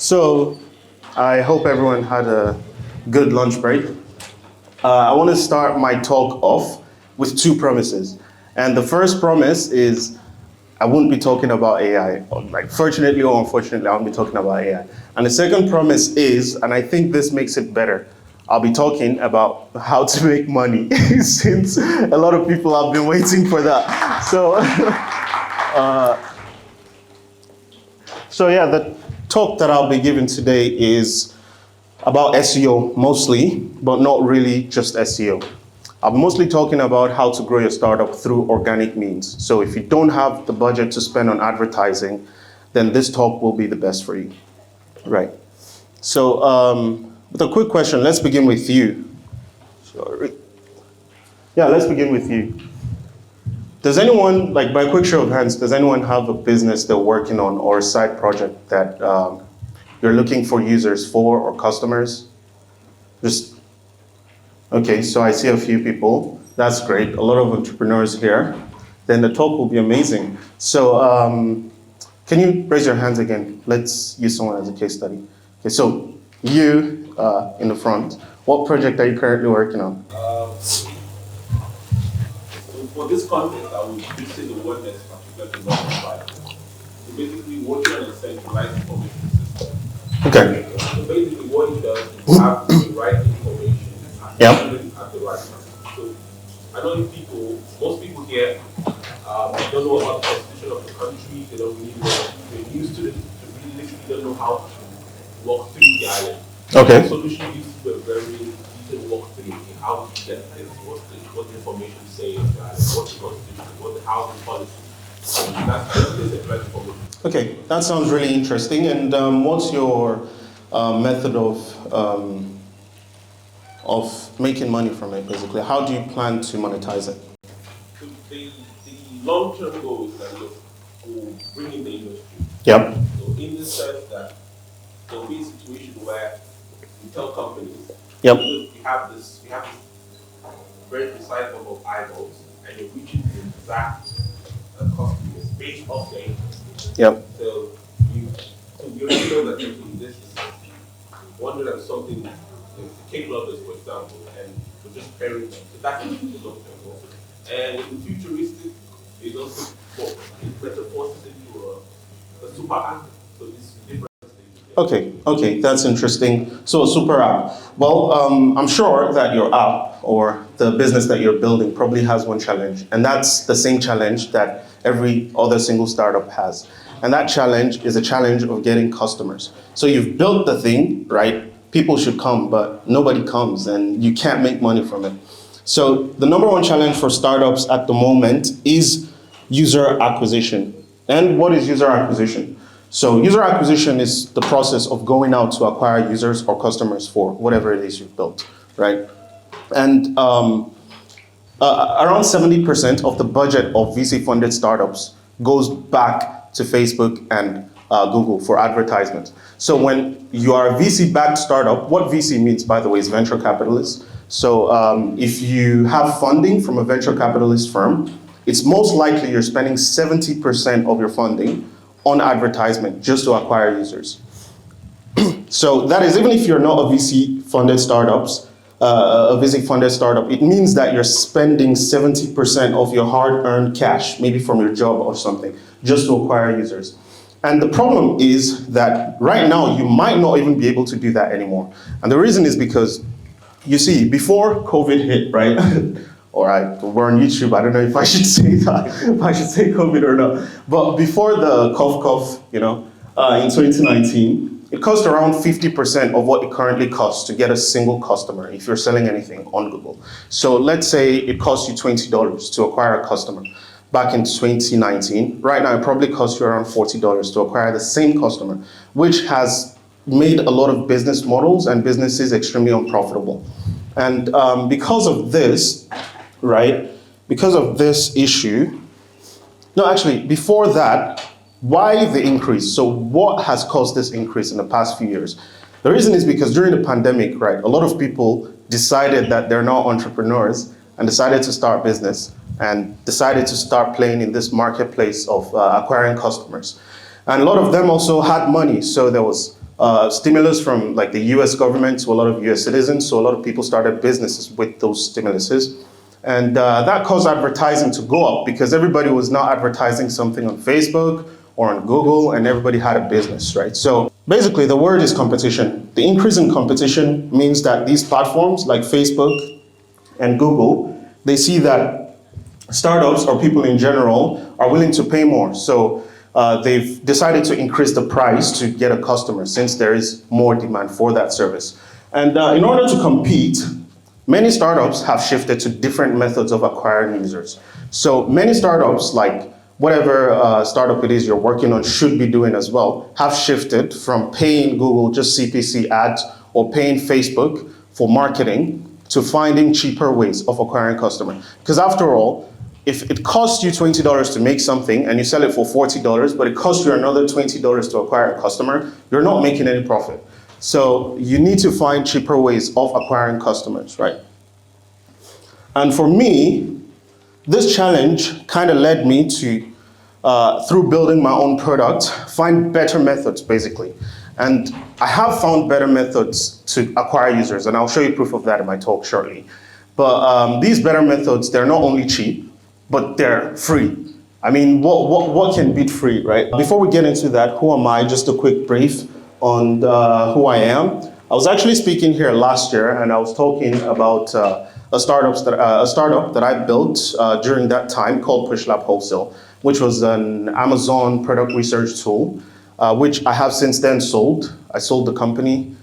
So I hope everyone had a good lunch break. I want to start my talk off with two promises. And the first promise is I won't be talking about AI. Like, fortunately or unfortunately, I won't be talking about AI. And the second promise is, and I think this makes it better, I'll be talking about how to make money since a lot of people have been waiting for that. So yeah, the talk that I'll be giving today is about SEO mostly, but not really just SEO. I'm mostly talking about how to grow your startup through organic means. So if you don't have the budget to spend on advertising, then this talk will be the best for you, right? So with a quick question, let's begin with you. Sorry. Yeah, let's begin with you. Does anyone, like by a quick show of hands, does anyone have a business they're working on or a side project that you're looking for users for or customers? Just, okay, so I see a few people. That's great, a lot of entrepreneurs here. Then the talk will be amazing. So can you raise your hands again? Let's use someone as a case study. Okay, so you in the front, what project are you currently working on? For this context, I would just say the word that's particularly not. So basically, working on a centralized information system. Okay. So basically, what it does is have the right information at the right time. So I know most people here don't know about the constitution of the country. They don't really know. They're used to it. They really literally don't know how to walk through the island. Okay. The solution used to be a very detailed walkthrough in how to get this, what the information says, what the constitution, what the housing policy. That's the right information. Okay, that sounds really interesting. And what's your method of making money from it, basically? How do you plan to monetize it? So the long-term goal is that we'll bring in the industry. Yep. So in the sense that there'll be a situation where we tell companies, Yep. we have this very precise number of eyeballs, and you're reaching the exact customers based off their interest. Yep. So you already know that this is 100 and something cake lovers, for example, and we're just pairing them. So that's the long-term goal. And in the futuristic, it also metamorphoses into a super app. So this different things. Okay, that's interesting. So a super app. Well, I'm sure that your app or the business that you're building probably has one challenge, and that's the same challenge that every other single startup has. And that challenge is a challenge of getting customers. So you've built the thing, right? People should come, but nobody comes, and you can't make money from it. So the number one challenge for startups at the moment is user acquisition. And what is user acquisition? So user acquisition is the process of going out to acquire users or customers for whatever it is you've built, right? And around 70% of the budget of VC-funded startups goes back to Facebook and Google for advertisement. So when you are a VC-backed startup, what VC means, by the way, is venture capitalist. So if you have funding from a venture capitalist firm, it's most likely you're spending 70% of your funding on advertisement just to acquire users. So that is, even if you're not a VC-funded startup, it means that you're spending 70% of your hard-earned cash, maybe from your job or something, just to acquire users. And the problem is that right now, you might not even be able to do that anymore. And the reason is because, you see, before COVID hit, right? All right, we're on YouTube. I don't know if I should say that, if I should say COVID or not. But before the cough, in 2019, it cost around 50% of what it currently costs to get a single customer if you're selling anything on Google. So let's say it costs you $20 to acquire a customer back in 2019. Right now, it probably costs you around $40 to acquire the same customer, which has made a lot of business models and businesses extremely unprofitable. And because of this, right, because of this issue, no, actually, before that, why the increase? So what has caused this increase in the past few years? The reason is because during the pandemic, right, a lot of people decided that they're now entrepreneurs and decided to start business and decided to start playing in this marketplace of acquiring customers. And a lot of them also had money. So there was stimulus from like the US government to a lot of US citizens. So a lot of people started businesses with those stimuluses. And that caused advertising to go up because everybody was now advertising something on Facebook or on Google, and everybody had a business, right? So basically the word is competition. The increase in competition means that these platforms like Facebook and Google, they see that startups or people in general are willing to pay more. So they've decided to increase the price to get a customer since there is more demand for that service. And in order to compete, many startups have shifted to different methods of acquiring users. So many startups, like whatever startup it is you're working on should be doing as well, have shifted from paying Google just CPC ads or paying Facebook for marketing to finding cheaper ways of acquiring customers. Because after all, if it costs you $20 to make something and you sell it for $40, but it costs you another $20 to acquire a customer, you're not making any profit. So you need to find cheaper ways of acquiring customers, right? And for me, this challenge kind of led me to, through building my own product, find better methods, basically. And I have found better methods to acquire users, and I'll show you proof of that in my talk shortly. But these better methods, they're not only cheap, but they're free. I mean, what can beat free, right? Before we get into that, who am I? Just a quick brief on who I am. I was actually speaking here last year, and I was talking about a startup that I built during that time called Pushlab Wholesale, which was an Amazon product research tool, which I have since then sold. I sold the company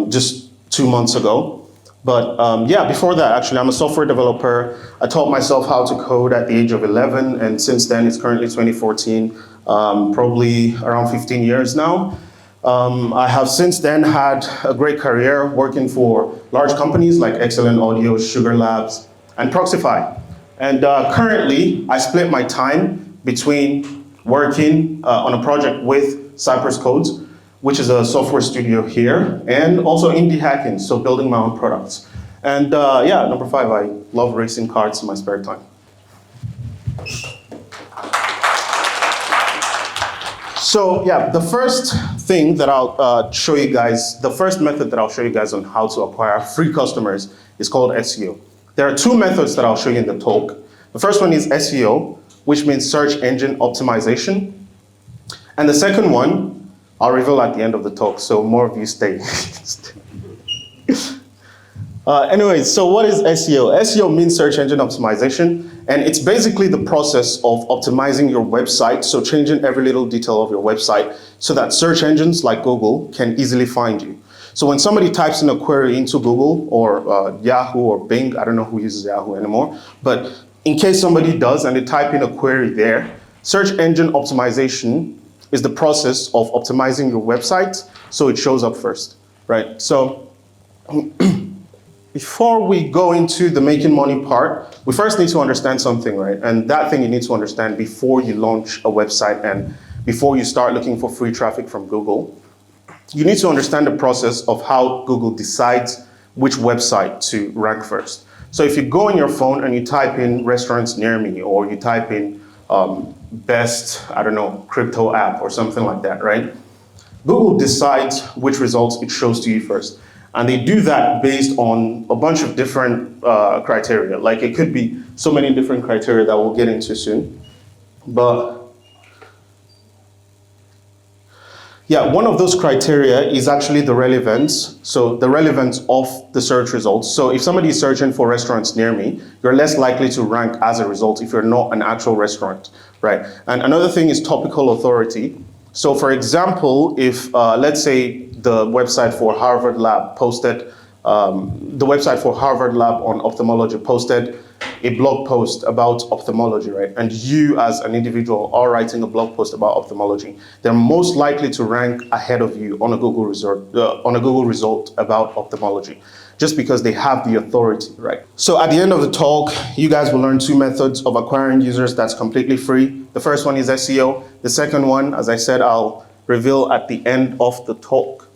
just 2 months ago. But yeah, before that, actually, I'm a software developer. I taught myself how to code at the age of 11, and since then, it's currently 2014, probably around 15 years now. I have since then had a great career working for large companies like Excellent Audio, Sugar Labs, and Proxify. And currently, I split my time between working on a project with Cypress Codes, which is a software studio here, and also indie hacking, so building my own products. And yeah, number 5, I love racing cars in my spare time. So yeah, the first thing that I'll show you guys, the first method that I'll show you guys on how to acquire free customers is called SEO. There are 2 methods that I'll show you in the talk. The first one is SEO, which means search engine optimization. And the second one, I'll reveal at the end of the talk, so more of you stay. Anyway, so what is SEO? SEO means search engine optimization, and it's basically the process of optimizing your website, so changing every little detail of your website so that search engines like Google can easily find you. So when somebody types in a query into Google or Yahoo or Bing, I don't know who uses Yahoo anymore, but in case somebody does and they type in a query there, search engine optimization is the process of optimizing your website so it shows up first, right? So before we go into the making money part, we first need to understand something, right? And that thing you need to understand before you launch a website and before you start looking for free traffic from Google, you need to understand the process of how Google decides which website to rank first. So if you go on your phone and you type in restaurants near me, or you type in best, I don't know, crypto app or something like that, right? Google decides which results it shows to you first. And they do that based on a bunch of different criteria. Like it could be so many different criteria that we'll get into soon. But yeah, one of those criteria is actually the relevance. So the relevance of the search results. So if somebody is searching for restaurants near me, you're less likely to rank as a result if you're not an actual restaurant, right? And another thing is topical authority. So for example, if let's say the website for Harvard Lab posted, the website for Harvard Lab on ophthalmology posted a blog post about ophthalmology, right? And you as an individual are writing a blog post about ophthalmology, they're most likely to rank ahead of you on a Google result about ophthalmology, just because they have the authority, right? So at the end of the talk, you guys will learn 2 methods of acquiring users that's completely free. The first one is SEO. The second one, as I said, I'll reveal at the end of the talk.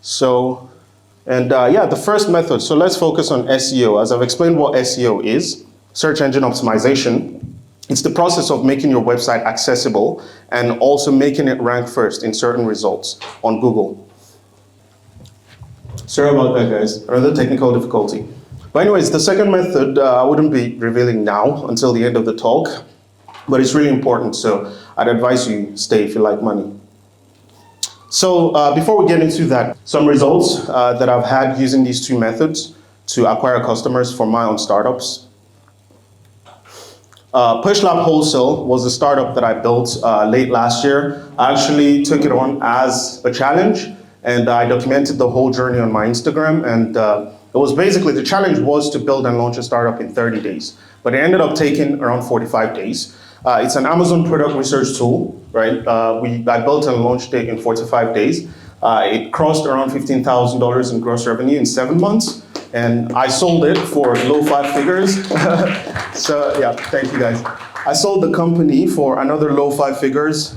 So, and yeah, the first method. So let's focus on SEO. As I've explained what SEO is, search engine optimization. It's the process of making your website accessible and also making it rank first in certain results on Google. Sorry about that, guys. Another technical difficulty. But anyways, the second method I wouldn't be revealing now until the end of the talk, but it's really important, so I'd advise you stay if you like money. So before we get into that, some results that I've had using these two methods to acquire customers for my own startups. Pushlab Wholesale was a startup that I built late last year. I actually took it on as a challenge, and I documented the whole journey on my Instagram, and it was basically, the challenge was to build and launch a startup in 30 days, but it ended up taking around 45 days. It's an Amazon product research tool, right? I built and launched it in 45 days. It crossed around $15,000 in gross revenue in 7 months, and I sold it for low 5 figures. So yeah, thank you guys. I sold the company for another low 5 figures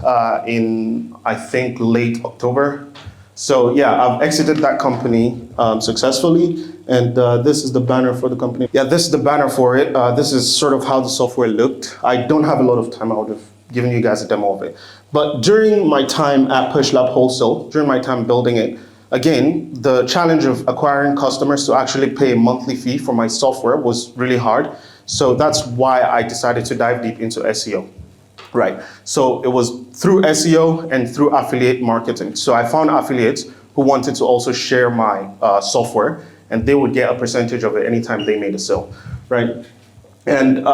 in, I think, late October. So yeah, I've exited that company successfully, and this is the banner for the company. Yeah, this is the banner for it. This is sort of how the software looked. I don't have a lot of time. I would have given you guys a demo of it. But during my time at Pushlab Wholesale, during my time building it, again, the challenge of acquiring customers to actually pay a monthly fee for my software was really hard. So that's why I decided to dive deep into SEO. Right, so it was through SEO and through affiliate marketing. So I found affiliates who wanted to also share my software, and they would get a percentage of it anytime they made a sale, right? And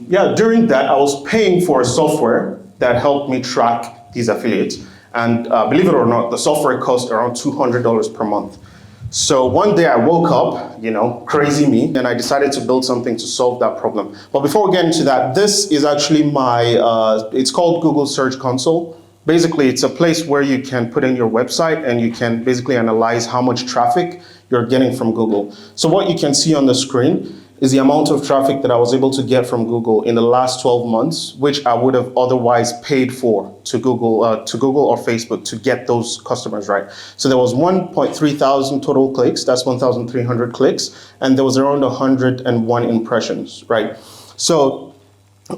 yeah, during that, I was paying for a software that helped me track these affiliates. And believe it or not, the software cost around $200 per month. So one day I woke up, you know, crazy me, and I decided to build something to solve that problem. But before we get into that, this is actually my, it's called Google Search Console. Basically, it's a place where you can put in your website and you can basically analyze how much traffic you're getting from Google. So what you can see on the screen is the amount of traffic that I was able to get from Google in the last 12 months, which I would have otherwise paid for to Google or Facebook to get those customers, right? So there was 1.3 thousand total clicks, that's 1,300 clicks, and there was around 101 impressions, right? So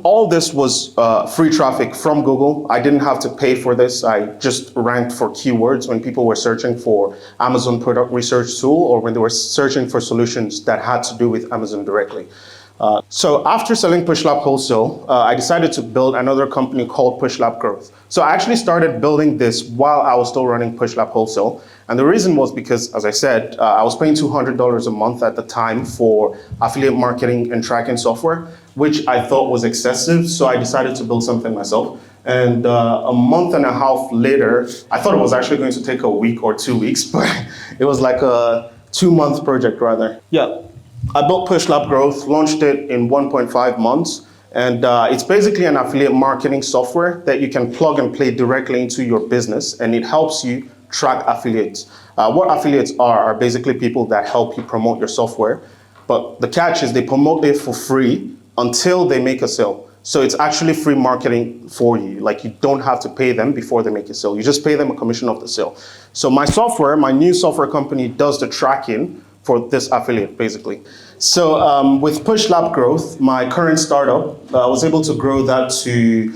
all this was free traffic from Google. I didn't have to pay for this. I just ranked for keywords when people were searching for Amazon product research tool, or when they were searching for solutions that had to do with Amazon directly. So after selling Pushlab Wholesale, I decided to build another company called Pushlab Growth. So I actually started building this while I was still running Pushlab Wholesale. And the reason was because, as I said, I was paying $200 a month at the time for affiliate marketing and tracking software, which I thought was excessive. So I decided to build something myself. And a month and a half later, I thought it was actually going to take a week or 2 weeks, but it was like a 2-month project rather. Yeah, I built Pushlab Growth, launched it in 1.5 months. And it's basically an affiliate marketing software that you can plug and play directly into your business, and it helps you track affiliates. What affiliates are basically people that help you promote your software, but the catch is they promote it for free until they make a sale. So it's actually free marketing for you. Like, you don't have to pay them before they make a sale. You just pay them a commission of the sale. So my software, my new software company, does the tracking for this affiliate, basically. So with Pushlab Growth, my current startup, I was able to grow that to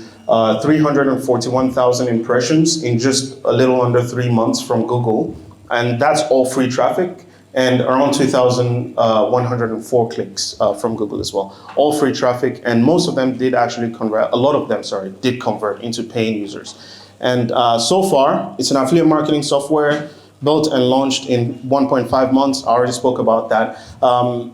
341,000 impressions in just a little under 3 months from Google. And that's all free traffic, and around 2,104 clicks from Google as well. All free traffic, and most of them did actually convert, a lot of them, sorry, did convert into paying users. And so far, it's an affiliate marketing software built and launched in 1.5 months. I already spoke about that.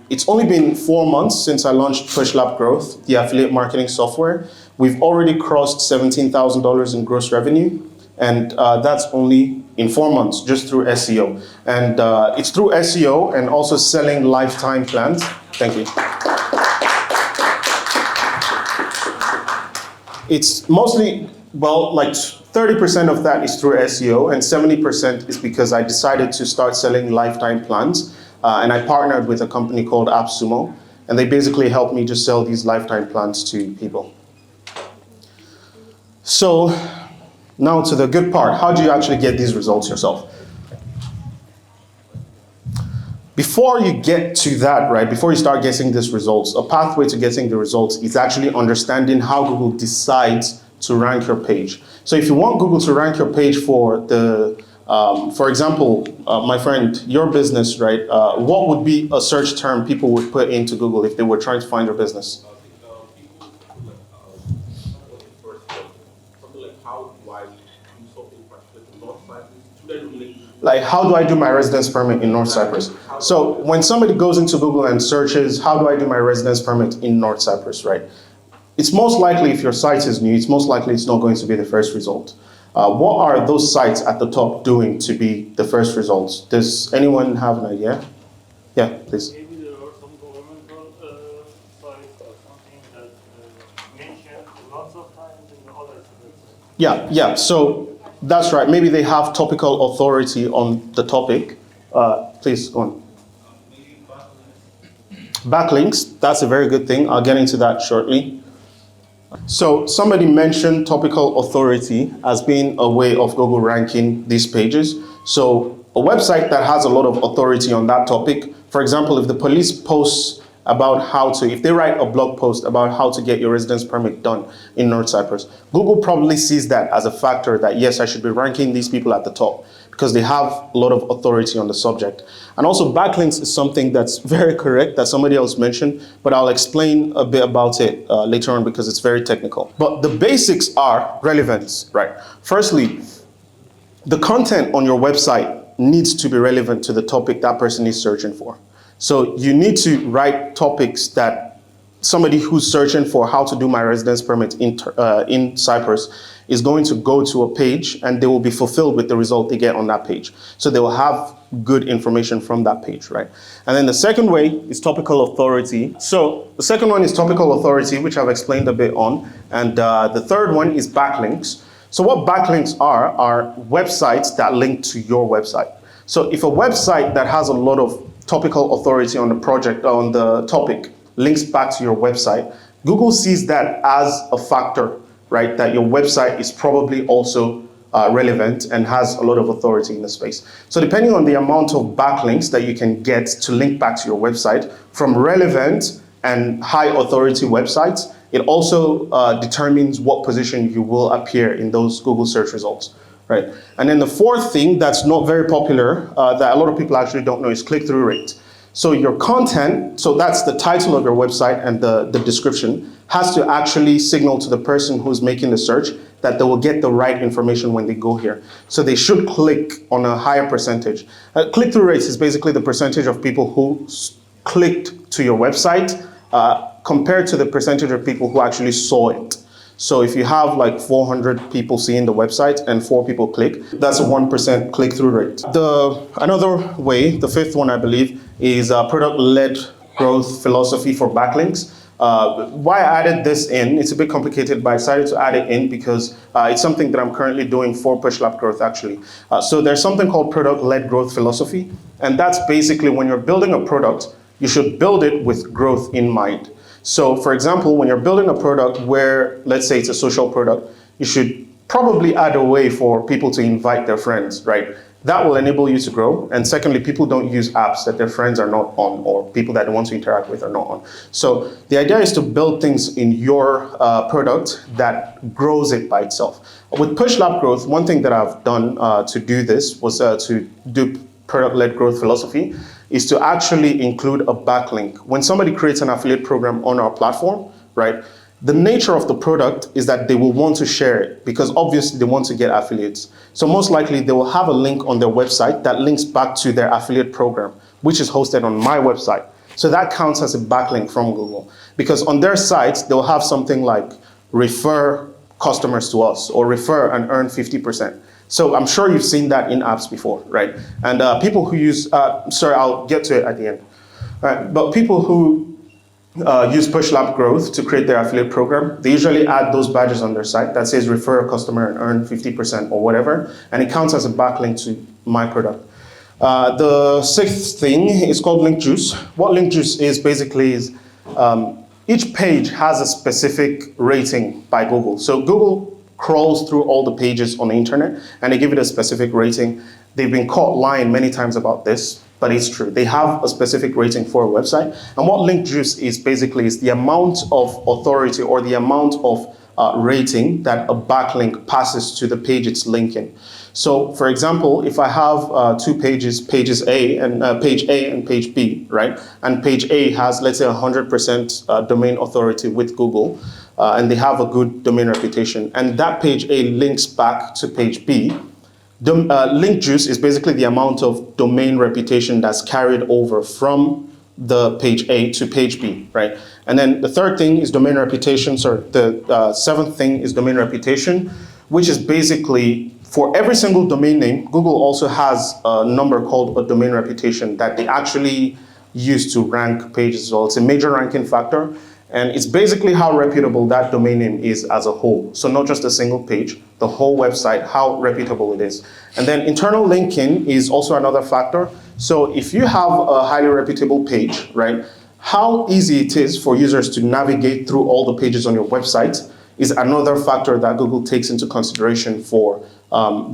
It's only been 4 months since I launched Pushlab Growth, the affiliate marketing software. We've already crossed $17,000 in gross revenue, and that's only in 4 months, just through SEO. And it's through SEO and also selling lifetime plans. Thank you. It's mostly, well, like 30% of that is through SEO, and 70% is because I decided to start selling lifetime plans. And I partnered with a company called AppSumo, and they basically helped me just sell these lifetime plans to people. So now to the good part. How do you actually get these results yourself? Before you get to that, right, before you start getting these results, a pathway to getting the results is actually understanding how Google decides to rank your page. So if you want Google to rank your page for the For example, my friend, your business, right? What would be a search term people would put into Google if they were trying to find your business? I think people feel like, what's the first one? Something like, how do I do something particular to North Cyprus? Student related. Like, how do I do my residence permit in North Cyprus? So when somebody goes into Google and searches, how do I do my residence permit in North Cyprus, right? It's most likely, if your site is new, it's most likely it's not going to be the first result. What are those sites at the top doing to be the first results? Does anyone have an idea? Yeah, please. Maybe there are some governmental sites or something that mentioned lots of times in the other sites. Yeah. So that's right. Maybe they have topical authority on the topic. Please go on. Backlinks, that's a very good thing. I'll get into that shortly. So somebody mentioned topical authority as being a way of Google ranking these pages. So a website that has a lot of authority on that topic, for example, if the police posts about if they write a blog post about how to get your residence permit done in North Cyprus, Google probably sees that as a factor that, yes, I should be ranking these people at the top because they have a lot of authority on the subject. And also backlinks is something that's very correct that somebody else mentioned, but I'll explain a bit about it later on because it's very technical. But the basics are relevance, right? Firstly, the content on your website needs to be relevant to the topic that person is searching for. So you need to write topics that somebody who's searching for how to do my residence permit in Cyprus is going to go to a page and they will be fulfilled with the result they get on that page. So they will have good information from that page, right? And then the second way is topical authority. So the second one is topical authority, which I've explained a bit on. And the third one is backlinks. So what backlinks are websites that link to your website. So if a website that has a lot of topical authority on the project, on the topic, links back to your website, Google sees that as a factor, right? That your website is probably also relevant and has a lot of authority in the space. So depending on the amount of backlinks that you can get to link back to your website from relevant and high authority websites, it also determines what position you will appear in those Google search results, right? And then the fourth thing that's not very popular, that a lot of people actually don't know, is click-through rate. So your content, so that's the title of your website and the description, has to actually signal to the person who's making the search that they will get the right information when they go here. So they should click on a higher percentage. Click-through rates is basically the percentage of people who clicked to your website compared to the percentage of people who actually saw it. So if you have like 400 people seeing the website and 4 people click, that's a 1% click-through rate. Another way, the fifth one I believe, is product-led growth philosophy for backlinks. Why I added this in, it's a bit complicated, but I decided to add it in because it's something that I'm currently doing for Pushlab Growth actually. So there's something called product-led growth philosophy, and that's basically when you're building a product, you should build it with growth in mind. So for example, when you're building a product where, let's say it's a social product, you should probably add a way for people to invite their friends, right? That will enable you to grow. And secondly, people don't use apps that their friends are not on or people that they want to interact with are not on. So the idea is to build things in your product that grows it by itself. With Pushlab Growth, one thing that I've done to do this was to do product-led growth philosophy is to actually include a backlink. When somebody creates an affiliate program on our platform, right, the nature of the product is that they will want to share it because obviously they want to get affiliates. So most likely they will have a link on their website that links back to their affiliate program, which is hosted on my website. So that counts as a backlink from Google because on their sites, they'll have something like refer customers to us or refer and earn 50%. So I'm sure you've seen that in apps before, right? And people who use, sorry, I'll get to it at the end. All right, but people who use Pushlab Growth to create their affiliate program, they usually add those badges on their site that says refer a customer and earn 50% or whatever, and it counts as a backlink to my product. The sixth thing is called link juice. What link juice is basically is each page has a specific rating by Google. So Google crawls through all the pages on the internet and they give it a specific rating. They've been caught lying many times about this, but it's true. They have a specific rating for a website. And what link juice is basically is the amount of authority or the amount of rating that a backlink passes to the page it's linking. So, for example, if I have two pages, page A and page B, right? And page A has, let's say, 100% domain authority with Google, and they have a good domain reputation, and that page A links back to page B. Link juice is basically the amount of domain reputation that's carried over from the page A to page B, right? And then the third thing is domain reputation. Sorry, the seventh thing is domain reputation, which is basically for every single domain name. Google also has a number called a domain reputation that they actually use to rank pages as well. It's a major ranking factor. And it's basically how reputable that domain name is as a whole. So not just a single page, the whole website, how reputable it is. And then internal linking is also another factor. So if you have a highly reputable page, right, how easy it is for users to navigate through all the pages on your website is another factor that Google takes into consideration for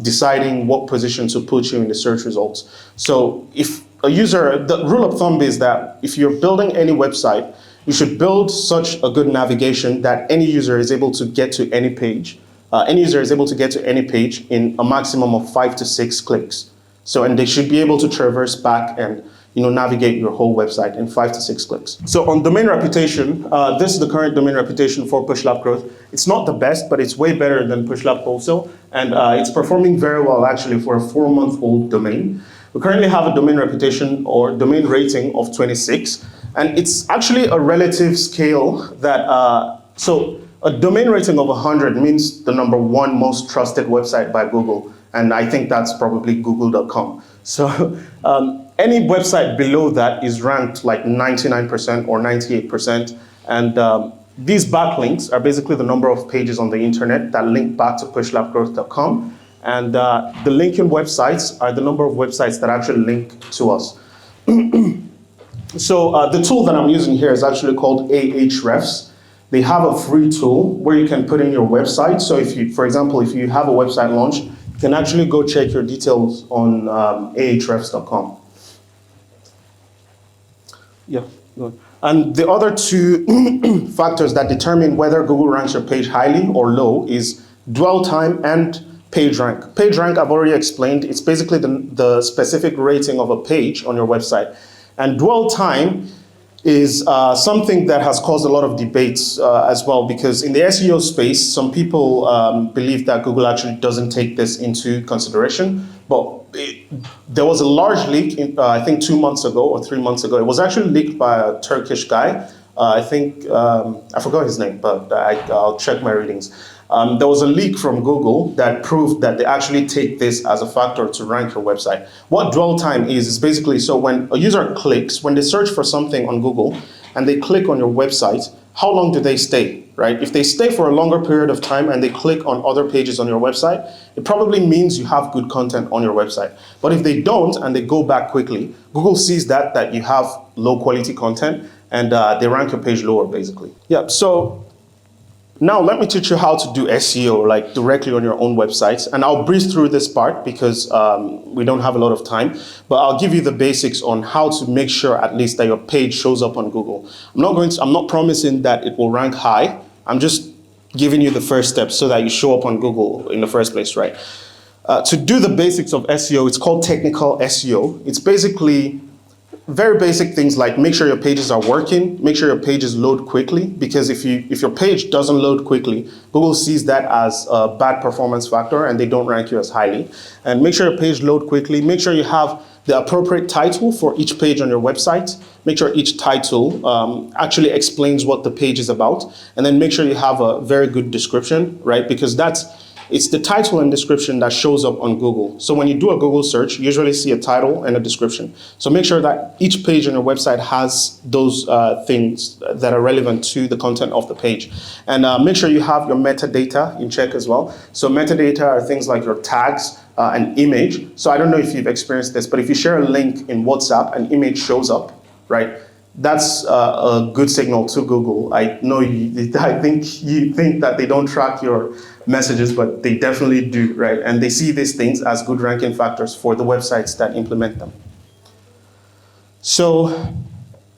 deciding what position to put you in the search results. So if a user, the rule of thumb is that if you're building any website, you should build such a good navigation that any user is able to get to any page. Any user is able to get to any page in a maximum of 5 to 6 clicks. So, and they should be able to traverse back and navigate your whole website in 5 to 6 clicks. So on domain reputation, this is the current domain reputation for Pushlab Growth. It's not the best, but it's way better than Pushlab Wholesale, and it's performing very well actually for a 4-month-old domain. We currently have a domain reputation or domain rating of 26, and it's actually a relative scale that, so a domain rating of 100 means the #1 most trusted website by Google, and I think that's probably google.com. So any website below that is ranked like 99% or 98%, and these backlinks are basically the number of pages on the internet that link back to pushlabgrowth.com, and the linking websites are the number of websites that actually link to us. So the tool that I'm using here is actually called Ahrefs. They have a free tool where you can put in your website. So if you, for example, if you have a website launch, you can actually go check your details on ahrefs.com. Yeah, good. And the other two factors that determine whether Google ranks your page highly or low is dwell time and page rank. Page rank, I've already explained. It's basically the specific rating of a page on your website. And dwell time is something that has caused a lot of debates as well, because in the SEO space, some people believe that Google actually doesn't take this into consideration. But there was a large leak, I think 2 months ago or 3 months ago. It was actually leaked by a Turkish guy. I think, I forgot his name, but I'll check my readings. There was a leak from Google that proved that they actually take this as a factor to rank your website. What dwell time is basically, so when a user clicks, when they search for something on Google and they click on your website, how long do they stay, right? If they stay for a longer period of time and they click on other pages on your website, it probably means you have good content on your website. But if they don't and they go back quickly, Google sees that you have low quality content, and they rank your page lower, basically. Yeah, so now let me teach you how to do SEO, like directly on your own websites. And I'll breeze through this part because we don't have a lot of time, but I'll give you the basics on how to make sure at least that your page shows up on Google. I'm not promising that it will rank high. I'm just giving you the first steps so that you show up on Google in the first place, right? To do the basics of SEO, it's called technical SEO. It's basically very basic things like make sure your pages are working, make sure your pages load quickly, because if your page doesn't load quickly, Google sees that as a bad performance factor and they don't rank you as highly. And make sure your page load quickly, make sure you have the appropriate title for each page on your website, make sure each title actually explains what the page is about, and then make sure you have a very good description, right? Because it's the title and description that shows up on Google. So when you do a Google search, you usually see a title and a description. So make sure that each page on your website has those things that are relevant to the content of the page. And make sure you have your metadata in check as well. So metadata are things like your tags, an image. So I don't know if you've experienced this, but if you share a link in WhatsApp, an image shows up, right? That's a good signal to Google. I think you think that they don't track your messages, but they definitely do, right? And they see these things as good ranking factors for the websites that implement them. So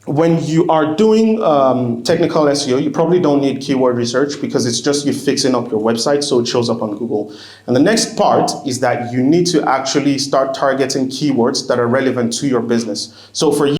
when you are doing technical SEO, you probably don't need keyword research because it's just you fixing up your website so it shows up on Google. And the next part is that you need to actually start targeting keywords that are relevant to your business. So for you,